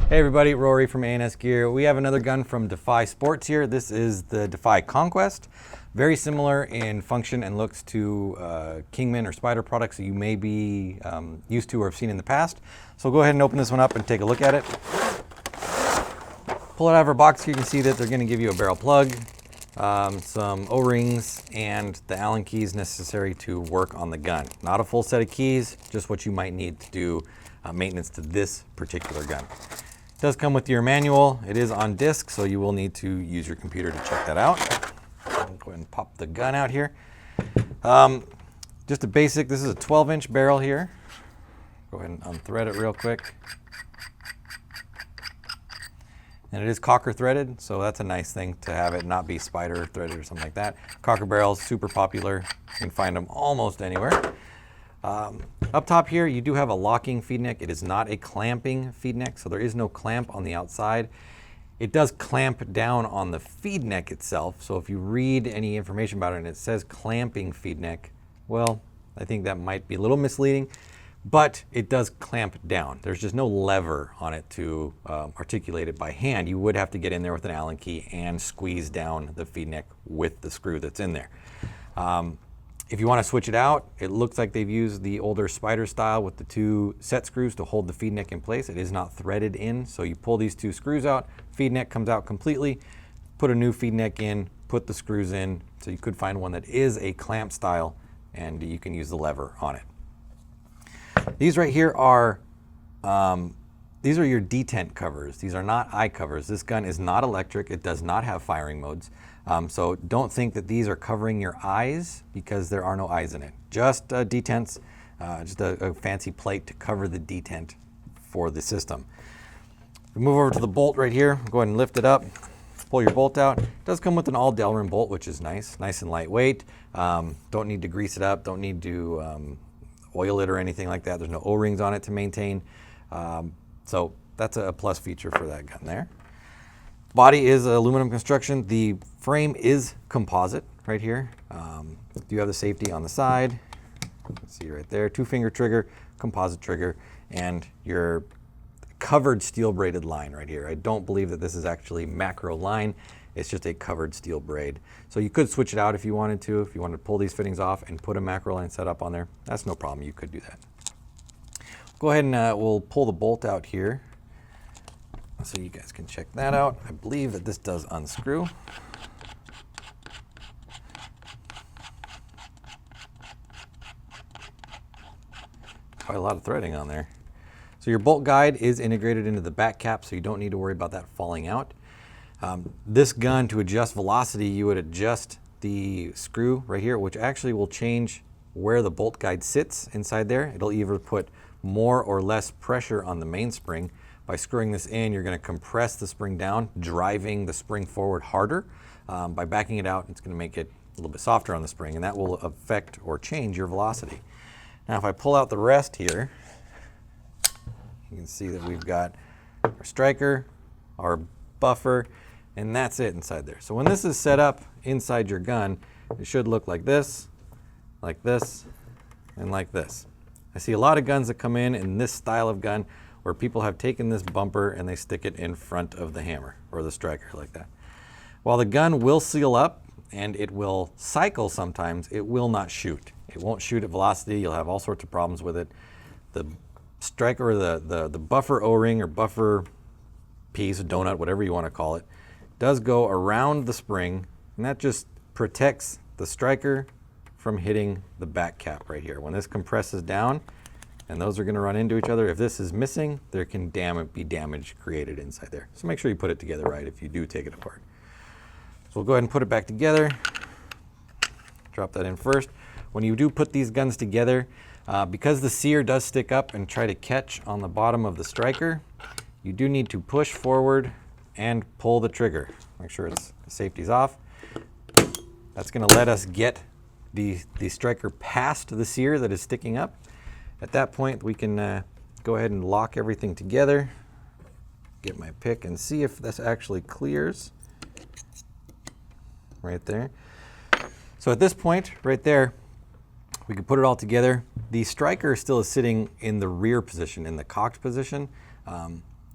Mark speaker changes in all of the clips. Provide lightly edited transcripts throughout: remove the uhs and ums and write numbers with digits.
Speaker 1: Hey everybody, Rory from A&S Gear. We have another gun from Defy Sports here. This is the Defy Conquest. Very similar in function and looks to Kingman or Spider products that you may be used to or have seen in the past. So go ahead and open this one up and take a look at it. Pull it out of our box here, you can see that they're going to give you a barrel plug, some O-rings, and the Allen keys necessary to work on the gun. Not a full set of keys, just what you might need to do maintenance to this particular gun. It does come with your manual. It is on disc, so you will need to use your computer to check that out. I'll go ahead and pop the gun out here. Just a basic, this is a 12-inch barrel here. Go ahead and unthread it real quick. And it is Cocker threaded, so that's a nice thing to have it not be Spider threaded or something like that. Cocker barrels, super popular. You can find them almost anywhere. Up top here, you do have a locking feed neck. It is not a clamping feed neck, so there is no clamp on the outside. It does clamp down on the feed neck itself, so if you read any information about it and it says clamping feed neck, well, I think that might be a little misleading, but it does clamp down. There's just no lever on it to articulate it by hand. You would have to get in there with an Allen key and squeeze down the feed neck with the screw that's in there. If you want to switch it out, it looks like they've used the older Spider style with the two set screws to hold the feed neck in place. It is not threaded in, so you pull these two screws out, feed neck comes out completely, put a new feed neck in, put the screws in, so you could find one that is a clamp style and you can use the lever on it. These right here are these are your detent covers. These are not eye covers. This gun is not electric. It does not have firing modes. So don't think that these are covering your eyes because there are no eyes in it. Just detents, just a fancy plate to cover the detent for the system. We move over to the bolt right here. Go ahead and lift it up. Pull your bolt out. It does come with an all Delrin bolt, which is nice and lightweight. Don't need to grease it up. Don't need to oil it or anything like that. There's no O-rings on it to maintain. So that's a plus feature for that gun there. Body is aluminum construction. The frame is composite right here. You have the safety on the side. You can see right there, 2-finger trigger, composite trigger, and your covered steel braided line right here. I don't believe that this is actually macro line. It's just a covered steel braid. So you could switch it out if you wanted to. If you wanted to pull these fittings off and put a macro line setup on there, that's no problem. You could do that. Go ahead and we'll pull the bolt out here so you guys can check that out. I believe that this does unscrew. Quite a lot of threading on there. So your bolt guide is integrated into the back cap, so you don't need to worry about that falling out. This gun, to adjust velocity, you would adjust the screw right here, which actually will change where the bolt guide sits inside there. It'll either put more or less pressure on the mainspring. By screwing this in, you're going to compress the spring down, driving the spring forward harder. By backing it out, it's going to make it a little bit softer on the spring, and that will affect or change your velocity. Now, if I pull out the rest here, you can see that we've got our striker, our buffer, and that's it inside there. So when this is set up inside your gun, it should look like this, and like this. I see a lot of guns that come in this style of gun where people have taken this bumper and they stick it in front of the hammer or the striker like that. While the gun will seal up and it will cycle sometimes, it will not shoot. It won't shoot at velocity. You'll have all sorts of problems with it. The striker or the buffer O-ring or buffer piece, donut, whatever you want to call it, does go around the spring, and that just protects the striker from hitting the back cap right here. When this compresses down, and those are going to run into each other, if this is missing, there can be damage created inside there. So make sure you put it together right if you do take it apart. So we'll go ahead and put it back together. Drop that in first. When you do put these guns together, because the sear does stick up and try to catch on the bottom of the striker, you do need to push forward and pull the trigger. Make sure the safety's off. That's going to let us get the striker past the sear that is sticking up. At that point, we can go ahead and lock everything together. Get my pick and see if this actually clears. Right there. So at this point, right there, we can put it all together. The striker still is sitting in the rear position, in the cocked position.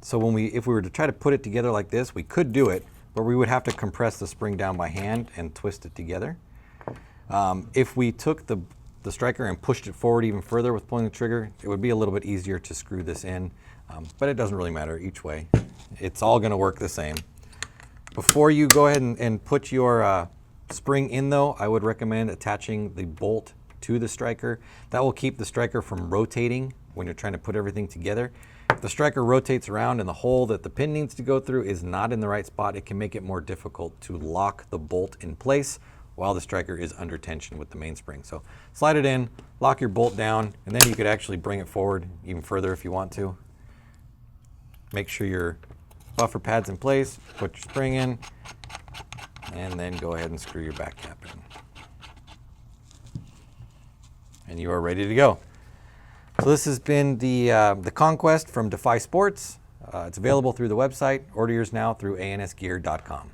Speaker 1: So if we were to try to put it together like this, we could do it, but we would have to compress the spring down by hand and twist it together. If we took the striker and pushed it forward even further with pulling the trigger, it would be a little bit easier to screw this in, but it doesn't really matter each way. It's all going to work the same. Before you go ahead and put your spring in though, I would recommend attaching the bolt to the striker. That will keep the striker from rotating when you're trying to put everything together. If the striker rotates around and the hole that the pin needs to go through is not in the right spot, it can make it more difficult to lock the bolt in place while the striker is under tension with the mainspring. So slide it in, lock your bolt down, and then you could actually bring it forward even further if you want to. Make sure your buffer pad's in place, put your spring in, and then go ahead and screw your back cap in. And you are ready to go. So this has been the Conquest from Defy Sports. It's available through the website. Order yours now through ansgear.com.